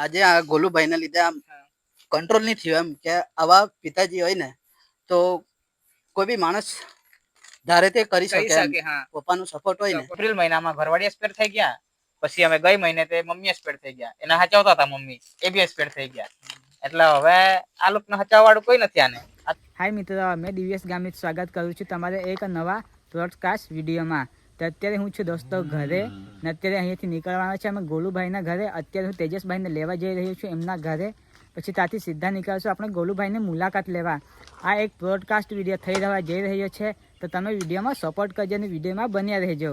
આજે આ ગોલુભાઈ ના લીધે આમ કંટ્રોલ નહીં થયો એમ કે આવા પિતાજી હોય ને તો કોઈ બી માણસ ધારે તે કરી શકે. પપ્પાનો સપોર્ટ હોય ને. એપ્રિલ મહિનામાં ઘરવાળી એક્સપાયર થઈ ગયા, પછી અમે ગઈ મહિને તે મમ્મી એક્સપાયર થઈ ગયા. એના હાચવતા હતા મમ્મી, એ બી એક્સપાયર થઈ ગયા. એટલે હવે આ લોકોને હચાવવા વાળું કોઈ નથી આને. હાય મિત્રો, મેં દિવ્યેશ ગામિત સ્વાગત કરું છું તમારે એક નવા પોડકાસ્ટ વિડીયોમાં. તો અત્યારે હું છું દોસ્તો ઘરે ને અત્યારે અહીંયાથી નીકળવાના છે અમે ગોલુભાઈના ઘરે. અત્યારે હું તેજસભાઈને લેવા જઈ રહ્યો છું એમના ઘરે, પછી ત્યાંથી સીધા નીકળશું આપણે ગોલુભાઈની મુલાકાત લેવા. આ એક પોડકાસ્ટ વિડીયો થઈ રહેવા જઈ રહ્યો છે, તો તમે વિડીયોમાં સપોર્ટ કરજો અને વિડીયોમાં બન્યા રહેજો.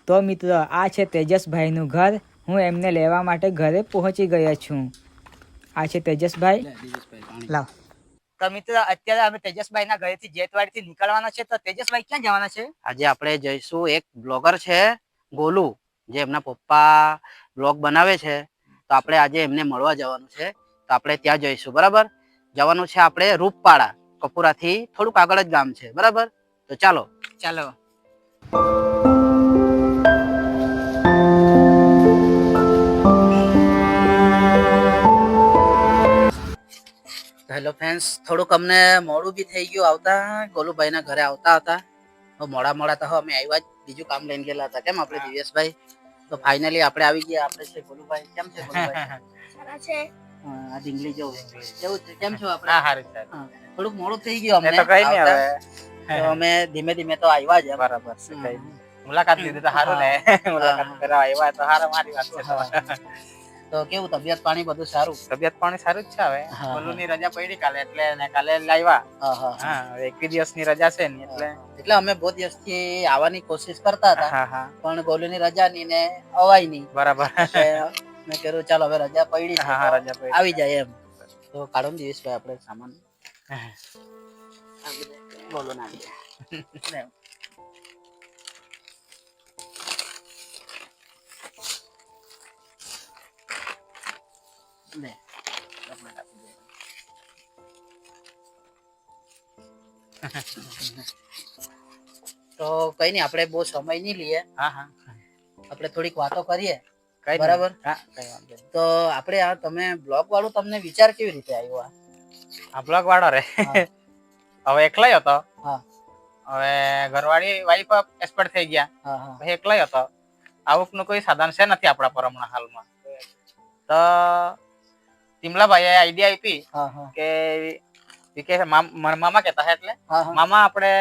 તો મિત્રો, આ છે તેજસભાઈનું ઘર. હું એમને લેવા માટે ઘરે પહોંચી ગયો છું. આ છે તેજસભાઈ. લાવ. તો મિત્રો, અત્યારે અમે તેજસભાઈ ના ઘરેથી જેતવાડીથી નીકળવાના છે. તો તેજસભાઈ ક્યાં જવાના છે? આજે આપણે જઈશું, એક બ્લોગર છે ગોલુ, જે એમના પપ્પા બ્લોગ બનાવે છે, તો આપણે આજે એમને મળવા જવાનું છે. તો આપણે ત્યાં જઈશું. બરાબર. જવાનું છે આપણે રૂપપાડા, કપુરાથી થોડુંક આગળ જ ગામ છે. બરાબર. તો ચાલો. હેલો ફ્રેન્ડ્સ, થોડુંક અમને મોડું બી થઈ ગયું આવતા. ગોલુભાઈ ના ઘરે આવતા હતા મોડા તો અમે આવ્યા જ, બીજું કામ લઈને ગયેલા હતા. કેમ આપણે દિવ્યેશભાઈ? તો ફાઇનલી આપણે આવી ગયા. આપણે છે ગોલુભાઈ. કેમ છે ગોલુભાઈ? સારા છે. આ ઢીંગલી જેવું છે. કેમ છો આપણે? હા, સારું છે. થોડુંક મોડું થઈ ગયું અમને. તો કઈ નહીં, હવે તો અમે ધીમે ધીમે તો આવ્યા જ. બરાબર છે. કઈ મુલાકાત લીધી તો સારું ને. મુલાકાત કરવા આવ્યા તો સારા, મારી વાત છે. તો કેવું, તબિયત પાણી બધું સારું? તબિયત પાણી સારું જ છે. હવે ગોલુની રજા પડી કાલે, એટલે ને કાલે લાવ્યા. હા, 21 દિવસની રજા છે ને, એટલે અમે બહુ દિવસથી આવવાની કોશિશ કરતા હતા, પણ ગોલુની રજા ની ને અવાય નહીં. બરાબર. મેં કહ્યું ચાલો હવે રજા પડી છે, રજા પડી આવી જાય એમ. તો કાઢો ને દિવેશભાઈ આપણે સામાન. બોલો ના તો કઈ નઈ, આપણે બહુ સમય નહીં લઈએ. આપણે થોડીક વાતો કરીએ. બરાબર. તો આપણે આ તમે બ્લોગ વાળું, તમને વિચાર કેવી રીતે આવ્યો? આ બ્લોગ વાળો રે હવે એકલાય હતો. હવે ઘરવાળી વાઈફ એક્સપર્ટ થઈ ગયા, એકલાય હતો. આવક નું કોઈ સાધન છે નથી આપણા પર હમણાં હાલમાં. તો તિમલાભાઈ આઈડિયા આપી કે મામા કહેતા એટલે મામા આપણે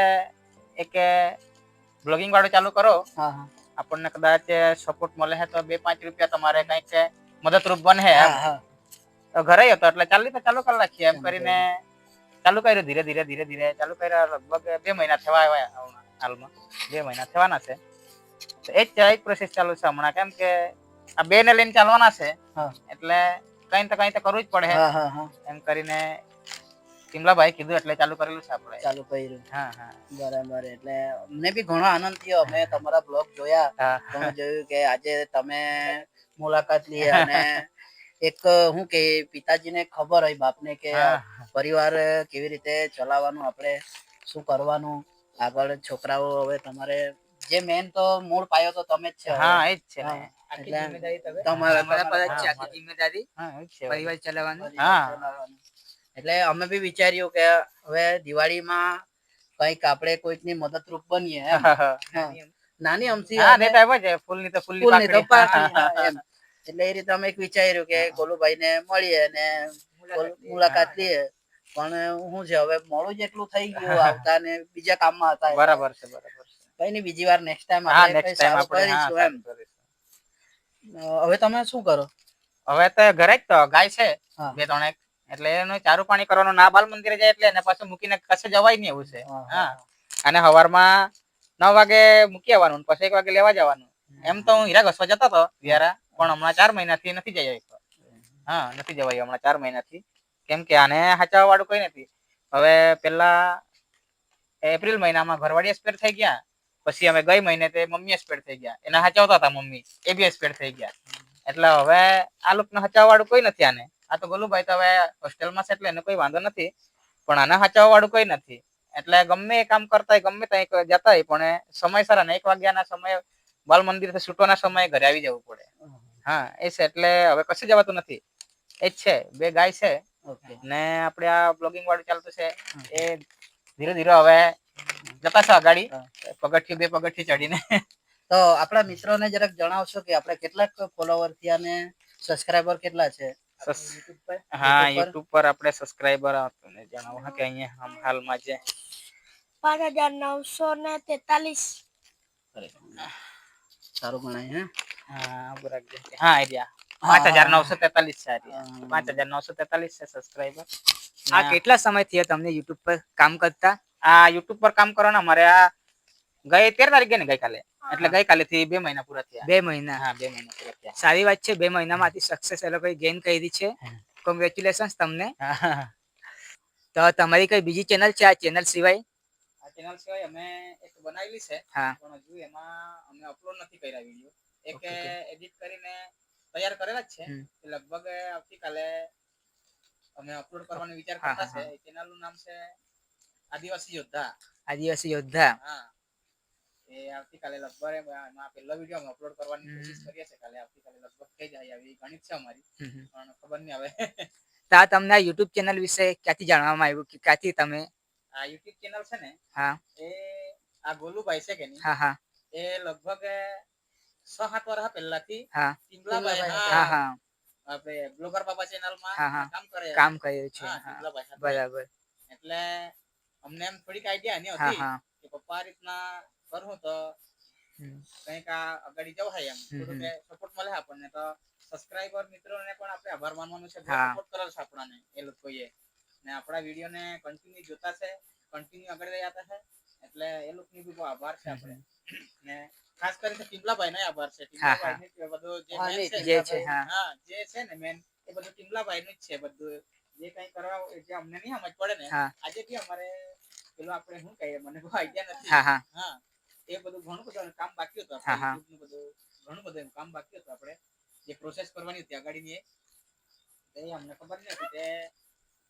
એક બ્લોગિંગ વાળું ચાલુ કરો, આપણને કદાચ સપોર્ટ મળે છે તો 2-5 રૂપિયા તમારે કઈક મદદરૂપ બને. તો ઘરે હતો એટલે ચાલુ કરી નાખીએ એમ કરીને ચાલુ કર્યું. ધીરે ધીરે ચાલુ કર્યા. લગભગ 2 મહિના થવા આવ્યા. હાલમાં 2 મહિના થવાના છે. તો એ જ પ્રોસેસ ચાલુ છે હમણાં. કેમ કે આ 2 ને લઈને ચાલવાના છે, એટલે કઈ તો કરવું જ પડે એમ કરીને તિમલાભાઈ કીધું એટલે ચાલુ કરેલું છે આપણે. ચાલુ કર્યું. બરાબર. એટલે અમને બી ઘણો આનંદ થયો. અમે તમારા બ્લોગ જોયા, તમે જોયું કે આજે તમે મુલાકાત લી, અને એક હું કે પિતાજીને ખબર હોય બાપને કે પરિવાર કેવી રીતે ચલાવવાનું, આપણે શું કરવાનું આગળ. છોકરાઓ હવે તમારે જે મેન તો મૂળ પાયો તો તમે જ છે. હા, એ જ છે. પરિવાર ચલાવવાનું. એટલે અમે બી વિચાર્યું કે હવે દિવાળીમાં કઈક આપણે કોઈકની મદદરૂપ બનીએ. નાની અમથી એટલે એ રીતે અમે વિચાર્યું કે ગોલુભાઈ ને મળીએ ને મુલાકાત લઈએ. પણ હું છે, હવે મોડું જેટલું થઈ ગયું આવતા ને બીજા કામમાં હતા. બરાબર છે. કઈ નઈ, બીજી વાર નેક્સ્ટ ટાઈમ આપણે કરીશું એમ. હવે તમે શું કરો? હવે તો ઘરે જ તો ગાય છે 2-3, એટલે એનું ચારું પાણી કરવાનું. ના બાલ મંદિરે જાય એટલે એને પાછું મૂકીને કશે જવાય નહીં એવું છે. અને સવારમાં 9 વાગે મૂકી આવવાનું, પછી 1 વાગે લેવા જવાનું. એમ તો હું હીરા ઘસવા જતો હતો વ્યારા, પણ હમણાં 4 મહિનાથી નથી જઈ આવ્યો. નથી જવાય હમણાં 4 મહિનાથી. કેમ કે આને હાચવવા વાળું કોઈ નથી. હવે પેલા એપ્રિલ મહિનામાં ઘરવાળી એક્સપાયર થઈ ગયા, પછી અમે ગઈ મહિને તે મમ્મી એક્સપાયર થઈ ગયા. એના હાચવતા હતા મમ્મી, એ બી એક્સપાયર થઈ ગયા. એટલે હવે આ લોકોને હચાવવા વાળું કોઈ નથી આને. આ તો ગોલુભાઈ તો હવે હોસ્ટેલમાં છે એટલે એને કોઈ વાંધો નથી, પણ આને હચાવવા વાળું કોઈ નથી. એટલે ગમે એ કામ કરતા હોય, ગમે ત્યાં જતા હોય, પણ સમયસર અને 1 વાગ્યાના સમય બાલ મંદિર થી છૂટવાના સમયે ઘરે આવી જવું પડે. એ છે. એટલે હવે કશે જવાતું નથી. એ જ છે, 2 ગાય છે ઓકે ને આપણે આ બ્લોગિંગ વાળું ચાલતું છે એ ધીરે ધીરે હવે જતા છે અગાડી પગથિયું 2 પગથિયું ચડીને. તો આપણા મિત્રોને જરાક જણાવશો કે આપણે કેટલાક ફોલોવર થયા અને સબસ્ક્રાઇબર કેટલા છે YouTube પર? હા, YouTube પર આપણે સબસ્ક્રાઇબર આપને જણાવો હા કે અહીંયા હાલમાં છે 5943. સારું ગણાય હે. હા બરાબર હા આઈડિયા 5943 છે 5943 છે સબસ્ક્રાઇબર. આ કેટલા સમય થયા તમને YouTube પર કામ કરતા? આ YouTube પર કામ કરવાના મારે આ ગઈ 13 તારીખે ને ગઈકાલે એટલે ગઈકાલે થી 2 મહિના પૂરા થયા. 2 મહિના. હા 2 મહિના પૂરા થયા. સારી વાત છે, 2 મહિનામાંથી સક્સેસ એ લોકોએ ગેઇન કરી છે. કોંગ્રેચ્યુલેશન્સ તમને. તો તમારી કઈ બીજી ચેનલ છે આ ચેનલ સિવાય? આ ચેનલ સિવાય અમે એક બનાવેલી છે હા પણ હજુ એમાં અમે અપલોડ નથી કર્યા વિડિયો. એક એડિટ કરીને તૈયાર કરેલા જ છે લગભગ આવતીકાલે અમે અપલોડ કરવાનો વિચાર કરતા છે. એ ચેનલ નું નામ છે આદિવાસી યોદ્ધા. આદિવાસી યોદ્ધા. હા એ આવતીકાલે લગભગ એમાં પહેલો વિડિયો અમે અપલોડ કરવાની કોશિશ કરીએ છીએ. કાલે આવતીકાલે લગભગ થઈ જાય આવી ઘણી છે અમારી પણ ખબર નહીં હવે. તો આ તમને આ YouTube ચેનલ વિશે ક્યાંથી જાણવામાં આવ્યું કે ક્યાંથી તમે આ YouTube ચેનલ છે ને હા એ આ ગોલુભાઈ છે કે નહીં હા હા એ લગભગ 6-7 વર્ષ પહેલાથી હા ટીમલાભાઈ હા હા આપણે બ્લોગર બાબા ચેનલ માં હા, હા. કામ કરે કામ કર્યું છે. હા, હા ટીમલાભાઈ સાથે. બરાબર. એટલે અમને એમ થોડીક આઈડિયા ની હા હતી હા કે પપ્પા આ રીતના કરું તો કંઈક આ અગાડી જવાય એમ થોડુંક સપોર્ટ મળે આપણને. તો સબસ્ક્રાઇબર મિત્રોને પણ આપણે આભાર માનવાનું છે. બહુ સપોર્ટ કરેલ છે આપણને એ લોકોએ ને આપણા વિડીયોને કન્ટિન્યુ જોતા છે, કન્ટિન્યુ આગળ લઈ જતા છે. એટલે એ લોકોની બી બહુ આભાર છે આપણે. ને ખાસ કરીને ટીમલાભાઈ નો આભાર છે. ટીમલાભાઈ ને બધું જે છે હા જે છે ને મેન એ બધું ટીમલાભાઈ નું જ છે. બધું જે કઈ કરવા જે અમને નહીં સમજ પડે ને આજે બી અમારે પેલું આપણે શું કહીએ મને બહુ આઈડિયા નથી. હા હા એ બધું ઘણું બધું કામ બાકી હતું. આપણે YouTube નું બધું ઘણું બધું કામ બાકી હતું. આપણે જે પ્રોસેસ કરવાની હતી અગાડીની એ અમને ખબર નહીં હતી.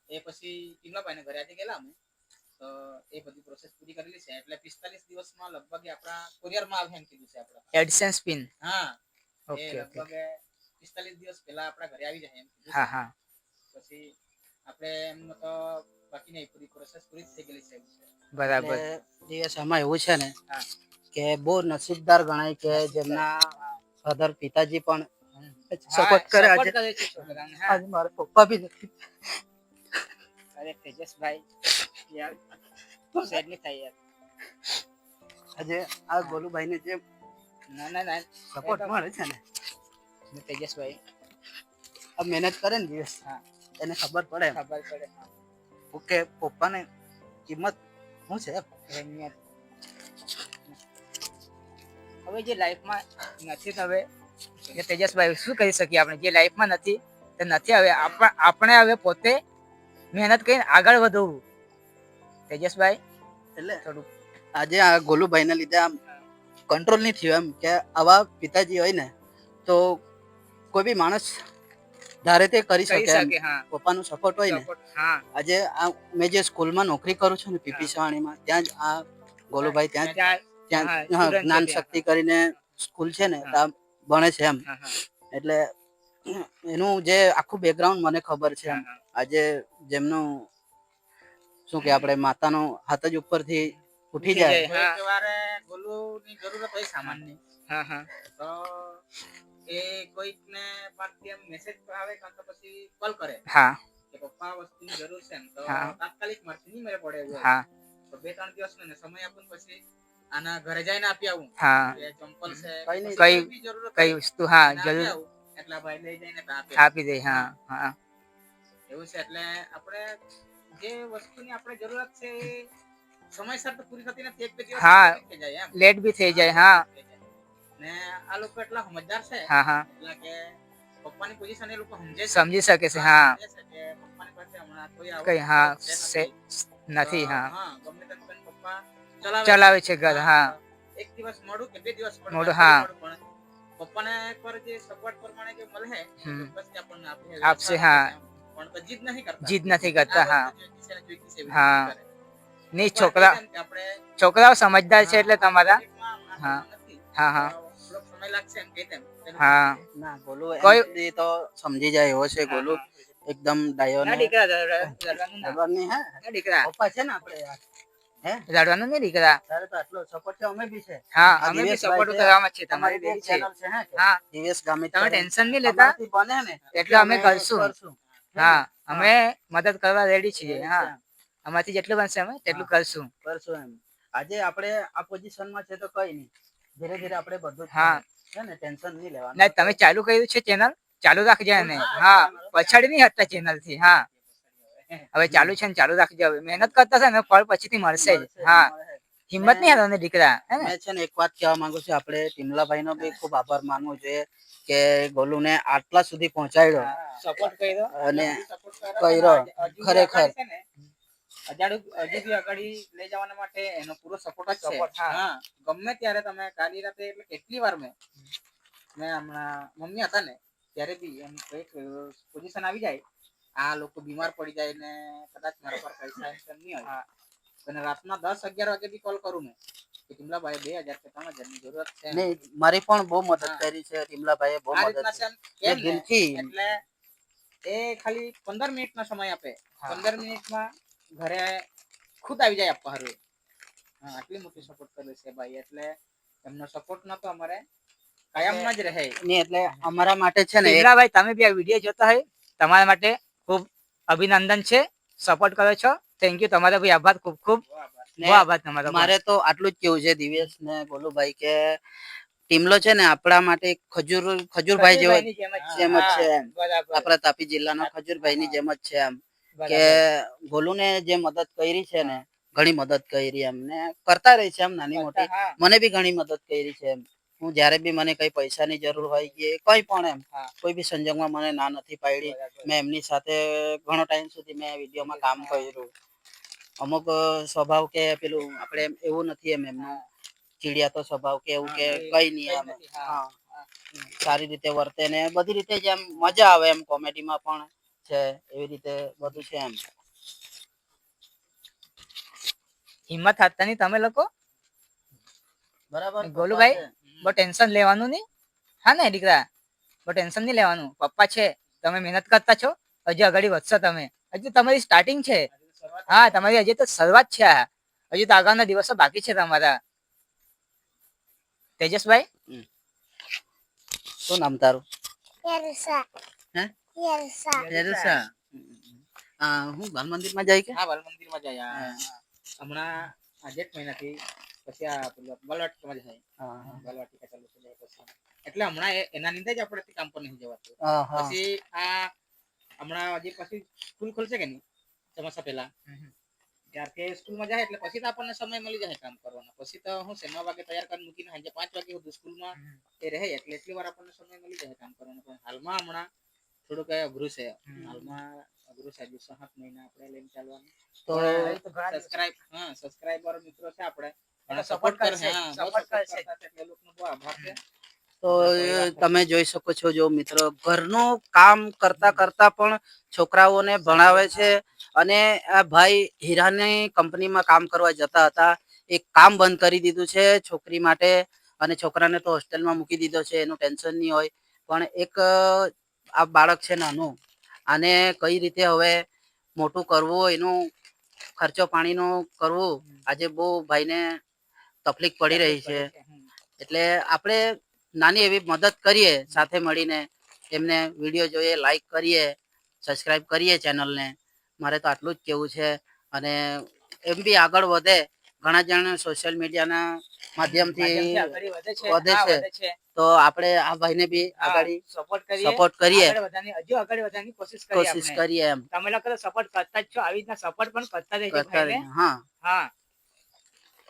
એ પછી ટીમલાભાઈ ને ઘરે આજે ગયેલા અમે તો એ બધી પ્રોસેસ પૂરી કરેલી છે. એટલે 45 દિવસમાં લગભગ આપણા કુરિયર માં આવે એમ કીધું છે આપણે. AdSense pin. હા ઓકે એ ઓકે. લગભગ 45 દિવસ પહેલા આપણા ઘરે આવી જાય એમ કીધું હા છે. હા પછી આપણે એમ તો બાકી નહીં પૂરી પ્રોસેસ પૂરી થઈ ગયેલી છે. બરાબર. દિવસ આમાં એવું છે ને કે બહુ નસીબદાર ગણાય કે જેમના ફાધર પિતાજી પણ સપોર્ટ કરે. આજે મારા પપ્પા બી નથી. અરે તેજસભાઈ યાર સેડ નહીં થાય યાર. આજે આ ગોલુભાઈ ને જે ના સપોર્ટ મળે છે ને તેજસભાઈ આ મહેનત કરે ને દિવસ એને ખબર પડે ઓકે પપ્પાને કિંમત શું છે. હવે જે લાઈફમાં નથી હવે તેજસભાઈ શું કરી શકીએ આપણે જે લાઈફમાં નથી તે નથી. હવે આપણે હવે પોતે મહેનત કરીને આગળ વધવું. તેજસભાઈ એટલે થોડું આજે આ ગોલુભાઈ ના લીધે આમ કંટ્રોલ નહીં થયું એમ કે આવા પિતાજી હોય ને તો કોઈ બી માણસ ધારે તે કરી શકે. પપ્પાનો સપોર્ટ હોય ને આજે આ મેં જે સ્કૂલમાં નોકરી કરું છું ને પીપી સવાણીમાં ત્યાં જ આ ગોલુભાઈ ત્યાં જ્ઞાન શક્તિ કરીને સ્કૂલ છે ને ત્યાં ભણે છે એમ. એટલે એનું જે આખું બેકગ્રાઉન્ડ મને ખબર છે એમ. આજે જેમનું શું કે આપણે માતાનો હાથ જ ઉપરથી ઉઠી જાય. વારે ગોલુની જરૂરત હોય સામાનની તો એ કોઈકને પાસથી એમ મેસેજ આવે કાં તો પછી કોલ કરે કે પપ્પા વસ્તુની જરૂર છે ને તો તાત્કાલિક મારથી નહીં મેળે પડે એવું તો 2-3 દિવસ ને સમય આપું પછી આના ઘરે જઈને આપી આવું. ચંપલ છે કઈ વસ્તુ જરૂર એટલા ભાઈ લઈ જઈને આપી દે. એવું છે. એટલે આપણે જે વસ્તુની આપણે જરૂરત છે એ સમયસર તો પૂરી થતી નથી. 1-2 દિવસ થઈ જાય એમ લેટ બી થઈ જાય. ને આ લોકો એટલા સમજદાર છે એટલે કે પપ્પાની પોઝિશન એ લોકો સમજી શકે છે. પપ્પાની પાસે હમણાં કોઈ નથી. ગમે તેમ પપ્પા ચલાવે છે ઘર. એક દિવસ મોડું કે 2 દિવસ મોડું પણ પપ્પાને પર જે સપોર્ટ પ્રમાણે જે મળે બસ આપણને આપશે. પણ તો જીદ નથી કરતા. નહીં આપણે છોકરાઓ સમજદાર છે એટલે તમારા સમય લાગશે એમ કે તેમ ના ગોલુ તો સમજી જાય એવો છે ગોલુ એકદમ ડાયો ના ને દીકરા રડવાનું ના. ખબરની હે ના દીકરા પપ્પા છે ને આપણે હે રડવાનું નહીં દીકરા. તારે તો આટલો સપોર્ટ છે અમે બી છે હા આ અમે બી દિવેશભાઈ સપોર્ટ છે, કરવામાં છે તમારી તમારી બી બેબી છે. ચેનલ છે હે કે હા દિવેશ ગામિત તમે કરીને. ટેન્શન નહીં લેતા તમારાથી બને ને એટલે અમે કરશું. હા અમે મદદ કરવા રેડી છીએ. હા અમારથી જેટલું બનશે અમે તેટલું કરશું. કરશું એમ. આજે આપણે આ પોઝિશનમાં છે તો કઈ નહીં, ધીરે ધીરે આપણે બધું જ હા છે ને ટેન્શન નહીં લેવાનું. ના તમે ચાલુ કર્યું છે ચેનલ, ચાલુ રાખજો એને. હા પછાડી નહીં હટતા ચેનલ થી. હા હવે ચાલુ છે ને ચાલુ રાખજો. હવે મહેનત કરતા છે ને ફળ પછીથી મળશે જ. હા હિંમત નહીં હારવાની દીકરા. હે ને મેં છે ને એક વાત કહેવા માંગુ છું, આપણે ટીમલાભાઈ નો બી ખૂબ આભાર માનવો જોઈએ કે ગોલુને આટલા સુધી પહોંચાડ્યો સપોર્ટ કર્યો અને કર્યો ખરેખર. હજુ બી અગાડી લઈ જવાના માટે એનો પૂરો સપોર્ટ જ છે. હા ગમે ત્યારે તમે કાલી રાતે એટલે કેટલી વાર મેં હમણાં મમ્મી હતા ને ત્યારે બી એમ કઈક પોઝિશન આવી જાય, આ લોકો બીમાર પડી જાય ને કદાચ મારા પર પૈસા નહીં હોય અને રાતના 10-11 વાગે બી કોલ કરું મેં કે ટીમલાભાઈ 2000 કે 3000 ની જરૂરત છે. નહીં મારી પણ બહુ મદદ કરી છે ટીમલાભાઈએ, બહુ આ મદદ રીતના છે કરી એમ કેમ ને, દિલથી. એટલે એ ખાલી 15 મિનિટનો સમય આપે. 15 મિનિટમાં ઘરે ખુદ આવી જાય આપવા હારું. હા આટલી મોટી સપોર્ટ કરે છે ભાઈ, એટલે એમનો સપોર્ટ નતો અમારે કાયમમાં જ રહે. નહીં એટલે અમારા માટે છે ને ટીમલાભાઈ તમે બી આ વિડીયો જોતા હોય તમારા માટે ખૂબ અભિનંદન છે. સપોર્ટ કરો છો, થેન્ક યુ. તમારો બી આભાર, ખૂબ ખૂબ બહુ આભાર તમારો. મારે તો આટલું જ કેવું છે દિવેશ ને ગોલુભાઈ કે ટીમલો છે ને આપણા માટે ખજૂરભાઈ જેવો જેમ જ છે એમ. આપણા તાપી જિલ્લાના ખજૂરભાઈ ની જેમ જ છે એમ કે ગોલુને જે મદદ કરી છે ને ઘણી મદદ કરી એમ ને કરતા રહી છે એમ નાની મોટી. મને બી ઘણી મદદ કરી છે એમ. હું જયારે બી મને કઈ પૈસાની જરૂર હોય કે કઈ પણ એમ કોઈ બી સંજોગમાં મને ના નથી પાડી. મેં એમની સાથે ઘણો ટાઈમ સુધી મેં વિડીયોમાં કામ કર્યું. અમુક સ્વભાવ કે પેલું આપણે એવું નથી એમ એમનું ચીડિયા તો સ્વભાવ કે એવું કે કઈ નહીં એમ. હા સારી રીતે વર્તે ને બધી રીતે જેમ મજા આવે એમ કોમેડીમાં પણ છે એવી રીતે બધું છે એમ. હિંમત હારતા નહીં તમે લોકો. બરાબર ગોલુભાઈ બહુ ટેન્શન લેવાનું નહીં. હા ને દીકરા બહુ ટેન્શન નહીં લેવાનું. પપ્પા છે, તમે મહેનત કરતા છો, હજુ આગળ વધશો તમે. હજુ તમારી સ્ટાર્ટિંગ છે. હા તમારી હજી તો શરૂઆત છે. હજુ તો આગળના દિવસો બાકી છે તમારા. તેજસભાઈ શું નામ તારું? હું બાલ મંદિર માં જાય કે? હા બાલ મંદિર માં જાય. હમણાં આ જેઠ મહિનાથી પછી આ બાલવાટિકામાં જાય. બાલવાટિકા ચાલુ થઈ જાય પછી એટલે હમણાં એના લીધે જ આપણે કામ પર નહીં જવાતું. પછી આ હમણાં હજી પછી સ્કૂલ ખોલશે કે નહીં ચોમાસા પહેલા ત્યારથી સ્કૂલમાં જાય એટલે પછી તો આપણને સમય મળી જાય કામ કરવાનો. પછી તો હું 9 વાગે તૈયાર કરી મૂકીને સાંજે 5 વાગે સુધી સ્કૂલમાં એ રહે એટલે એટલી વાર આપણને સમય મળી જાય કામ કરવાનો. પણ હાલમાં હમણાં થોડુંક અઘરું છે. હાલમાં અઘરું છે. 7 મહિના આપણે લઈને ચાલવાનું. તો સબસ્ક્રાઇબર મિત્રો છે આપણે સપોર્ટ કરશે. સપોર્ટ કરશે એટલે લોકોનો બહુ આભાર છે. તો તમે જોઈ શકો છો જો મિત્રો ઘરનું કામ કરતા કરતા પણ છોકરાઓને ભણાવે છે. અને આ ભાઈ હીરાની કંપનીમાં કામ કરવા જતા હતા, એક કામ બંધ કરી દીધું છે છોકરી માટે અને છોકરાને તો હોસ્ટેલમાં મૂકી દીધો છે. એનું ટેન્શન નહીં હોય પણ એક આ બાળક છે નાનું, આને કઈ રીતે હવે મોટું કરવું, એનું ખર્ચો પાણીનો કરવું આજે બહુ ભાઈને તકલીફ પડી રહી છે. એટલે આપણે નાની એવી મદદ કરીએ સાથે મળીને. એમને વિડીયો જોઈએ, લાઈક કરીએ, સબસ્ક્રાઈબ કરીએ ચેનલને. મારે તો આટલું જ કેવું છે. અને એમ બી આગળ વધે. ઘણા જણ સોશિયલ મીડિયાના માધ્યમથી વધે છે તો આપણે આ ભાઈને બી આગળ સપોર્ટ કરીએ, હજુ આગળ વધવાની કોશિશ કરીએ એમ. તમે લોકો સપોર્ટ કરતા જ છો, આવી રીતના સપોર્ટ પણ કરતા રહેજો ભાઈને. હા હા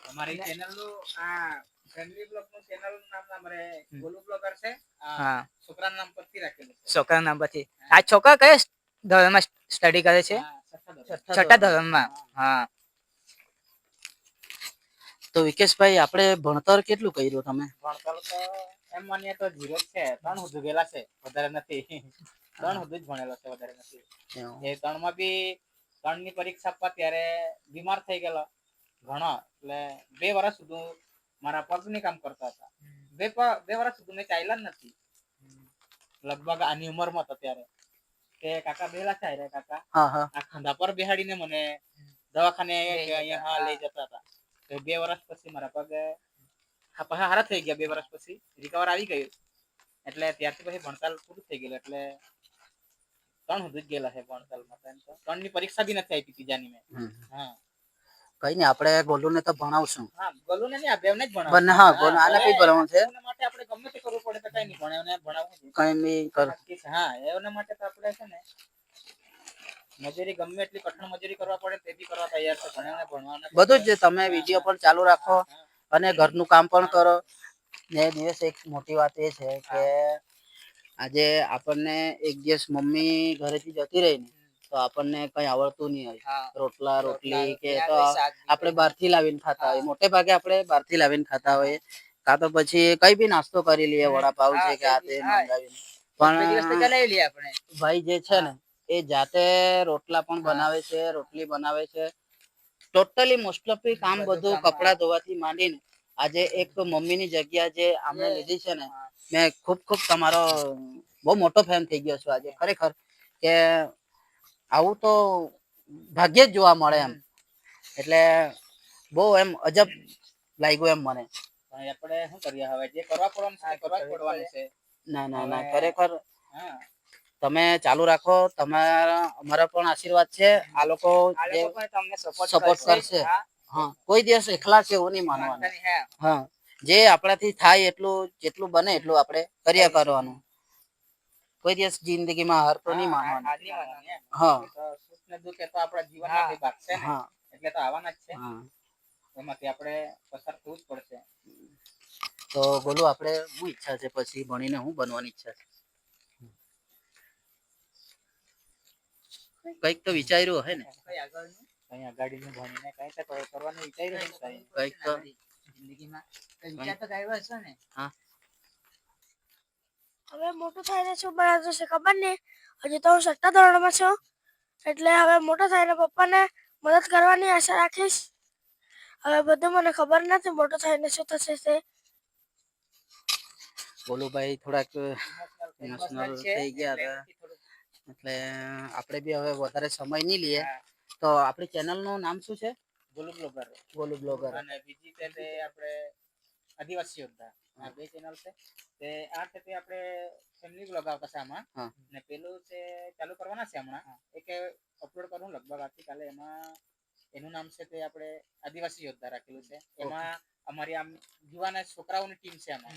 અમારી ચેનલનું આ ફેમિલી બ્લોગ નું ચેનલ નું નામ અમારે ગોલુ બ્લોગર છે. હા છોકરાના નામ પરથી રાખેલું છે. છોકરાના નામ પરથી. આ છોકરા કયા ધોરણમાં સ્ટડી કરે છે? 6ઠ્ઠા ધોરણમાં. હા તો વિકેશભાઈ આપણે ભણતર કેટલું કર્યું તમે? ભણતર તો એમ માનીએ તો 0 છે. 3 સુધી ગયેલા છે, વધારે નથી. 3 સુધી જ ભણેલો છે, વધારે નથી. એ 3 માં બી 3 ની પરીક્ષા આપવા ત્યારે બીમાર થઈ ગયેલો ઘણો. એટલે 2 વર્ષ સુધી મારા પગની કામ કરતા હતા. 2 વર્ષ સુધી મેં ચાલ્યા જ નથી લગભગ આની ઉંમરમાં હતો ત્યારે કે કાકા બેલા છે રે કાકા હા હા આ ખાંધા પર બેહાડીને મને દવાખાને અહીંયા લઈ જતા હતા. તો 2 વર્ષ પછી મારા પગ પાછા હારા થઈ ગયા. 2 વર્ષ પછી રિકવર આવી ગયું. એટલે ત્યારથી પછી ભણતાલ પૂરું થઈ ગયેલું. એટલે 3 સુધી જ ગયેલા છે ભણતાલમાં. 3 ની પરીક્ષા બી નથી આપી ત્રીજાની મેં. હા કઈ નઈ આપણે ગોલુને તો ભણાવશું. હા ગોલુને નહીં, આ બેવને જ ભણાવશું. બંને હા ગોલુ આને બી ભણાવવાનું છે. એના માટે આપણે ગમે તે કરવું પડે તો કઈ નહીં, પણ એને ભણાવવું જોઈએ. કઈ બી કર. હા એના માટે તો આપણે છે ને મજૂરી ગમે એટલી કઠણ મજૂરી કરવા પડે તે બી કરવા તૈયાર છે. ભણ્યાને ભણવાના બધું જ તમે વિડીયો પણ ચાલુ રાખો અને ઘરનું કામ પણ કરો. ને દિવસ એક મોટી વાત એ છે કે આજે આપણને એક દિવસ મમ્મી ઘરેથી જતી રહી ને તો આપણને કઈ આવડતું નહીં હોય. રોટલા રોટલી કે તો આપણે બહારથી લાવીને ખાતા હોય. મોટે ભાગે આપણે બહારથી લાવીને ખાતા હોય. કાં તો પછી કઈ બી નાસ્તો કરી લઈએ, વડાપાવ છે કે આ તે મંગાવીને. પણ ભાઈ જે છે ને એ જાતે રોટલા પણ બનાવે છે, રોટલી બનાવે છે. ટોટલી મોસ્ટ ઓફ કામ બધું કપડા ધોવાથી માંડીને આજે એક મમ્મીની જગ્યા જે આમને લીધી છે ને, મેં ખૂબ ખૂબ તમારો બહુ મોટો ફેન થઈ ગયો છું આજે. ખરેખર કે આવું તો ભાગ્યે જ જોવા મળે એમ. એટલે બહુ એમ અજબ લાગ્યું એમ મને. આપણે શું કરીએ હવે, જે કરવા પડવાનું છે કરવા જ પડવાનું છે. ના ના ના ખરેખર તમે ચાલુ રાખો. તમારા અમારા પણ આશીર્વાદ છે. આ લોકો જે તમને સપોર્ટ કરશે. હા કોઈ દિવસ એકલા છે એવું નહીં માનવાનું. હા જે આપણાથી થાય એટલું જેટલું બને એટલું આપણે કર્યા કરવાનું. કોઈ દિવસ જિંદગીમાં હાર તો નહીં માનવાનું. હા સુખ ને દુઃખ એ તો આપણા જીવનના બે ભાગ છે ને, હા એટલે તો આવવાના જ છે. હા એમાંથી આપણે પસાર થવું જ પડશે. તો બોલો આપણે શું ઈચ્છા છે પછી ભણીને શું બનવાની ઈચ્છા છે? કઈક તો વિચાર્યું હે ને? કઈ આગાડીનું ભણીને કઈ તો કરવાનું વિચાર્યું છે ને? કઈક તો જિંદગીમાં વિચાર તો કર્યો હશે ને? હા હવે મોટું થઈને શું બનાવતું છે ખબર નહીં. હજી તો હું 6ઠ્ઠા ધોરણમાં છું. એટલે હવે મોટો થઈને પપ્પાને મદદ કરવાની આશા રાખીશ. હવે બધું મને ખબર નથી મોટો થઈને શું થશે તે. બોલું ભાઈ થોડાક ઇમોશનલ થઈ ગયા હતા. એટલે આપણે બી હવે વધારે સમય નહીં લઈએ. તો આપણી ચેનલનું નામ શું છે? ગોલુ બ્લોગર. ગોલુ બ્લોગર. અને બીજી તે આપણે આદિવાસી યોદ્ધા. આ 2 ચેનલ છે. તે આ છે તે આપણે ફેમિલી બ્લોગ આવતા છે આમાં. ને પેલું છે ચાલુ કરવાના છે હમણાં. એક અપલોડ કરું લગભગ આવતીકાલે. એમાં એનું નામ છે તે આપણે આદિવાસી યોદ્ધા રાખેલું છે. એમાં અમારી આમ યુવાન છોકરાઓની ટીમ છે આમાં.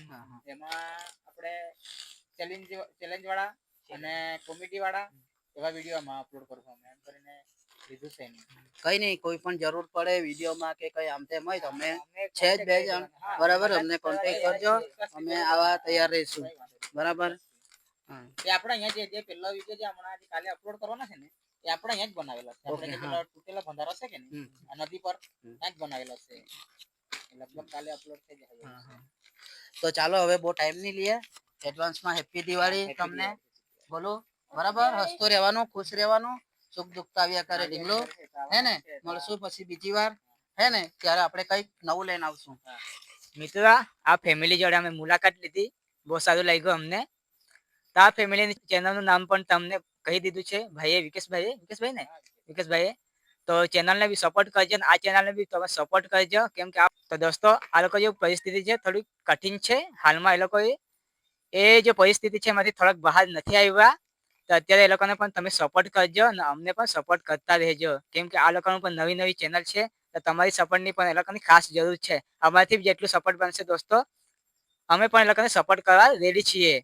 એમાં આપણે ચેલેન્જ વાળા અને કોમેડી વાળા એવા વિડીયો આમાં અપલોડ કરશું અમે. એમ કરીને લીધું છે એની. કઈ નહીં, કોઈ પણ જરૂર પડે વિડીયોમાં કે કઈ આમ તેમ હોય તો અમે છે જ બે જણ. બરાબર, અમને કોન્ટેક્ટ કરજો. અમે આવા તૈયાર રહીશું. બરાબર. એ આપણે અહીંયા જે પહેલો વિડીયો જે હમણાં કાલે અપલોડ કરવાના છે ને, એ આપણે અહીંયા જ બનાવેલો છે. આપણે જે પેલો તૂટેલો બંધારો છે કે નહીં આ નદી પર, ત્યાં જ બનાવેલો છે. લગભગ કાલે અપલોડ થઈ જાય. તો ચાલો હવે બહુ ટાઈમ નહીં લઈએ. એડવાન્સમાં હેપી દિવાળી તમને. બોલો બરાબર. હસતું રહેવાનું, ખુશ રહેવાનું. સુખ દુઃખ તો આવ્યા કરે ઢીંગલો. હે ને? મળશું પછી બીજી વાર. હે ને? ત્યારે આપણે કઈક નવું લઈને આવશું. મિત્રો આ ફેમિલી જોડે અમે મુલાકાત લીધી. બહુ સારું લાગ્યું અમને. તો આ ફેમિલીની ચેનલનું નામ પણ તમને કહી દીધું છે ભાઈએ, વિકેશભાઈ ને? વિકેશભાઈએ. તો ચેનલને બી સપોર્ટ કરજો અને આ ચેનલને બી તમે સપોર્ટ કરજો. કેમ કે તો દોસ્તો આ લોકો જે પરિસ્થિતિ છે થોડી કઠિન છે હાલમાં. એ લોકો એ જે પરિસ્થિતિ છે એમાંથી થોડાક બહાર નથી આવ્યા. તો અત્યારે એ લોકોને પણ તમે સપોર્ટ કરજો અને અમને પણ સપોર્ટ કરતા રહેજો. કેમ કે આ લોકોનું પણ નવી નવી ચેનલ છે. તો તમારી સપોર્ટની પણ એ લોકોની ખાસ જરૂર છે. અમારાથી જેટલું સપોર્ટ બનશે દોસ્તો અમે પણ એ લોકોને સપોર્ટ કરવા રેડી છીએ.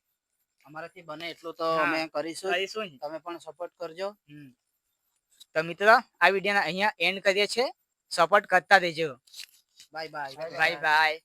અમારાથી બને એટલું તો અમે કરીશું. તમે પણ સપોર્ટ કરજો. તો મિત્રો આ વિડીયોને અહીંયા એન્ડ કરીએ છીએ. સપોર્ટ કરતા રહેજો. Bye bye. Bye bye.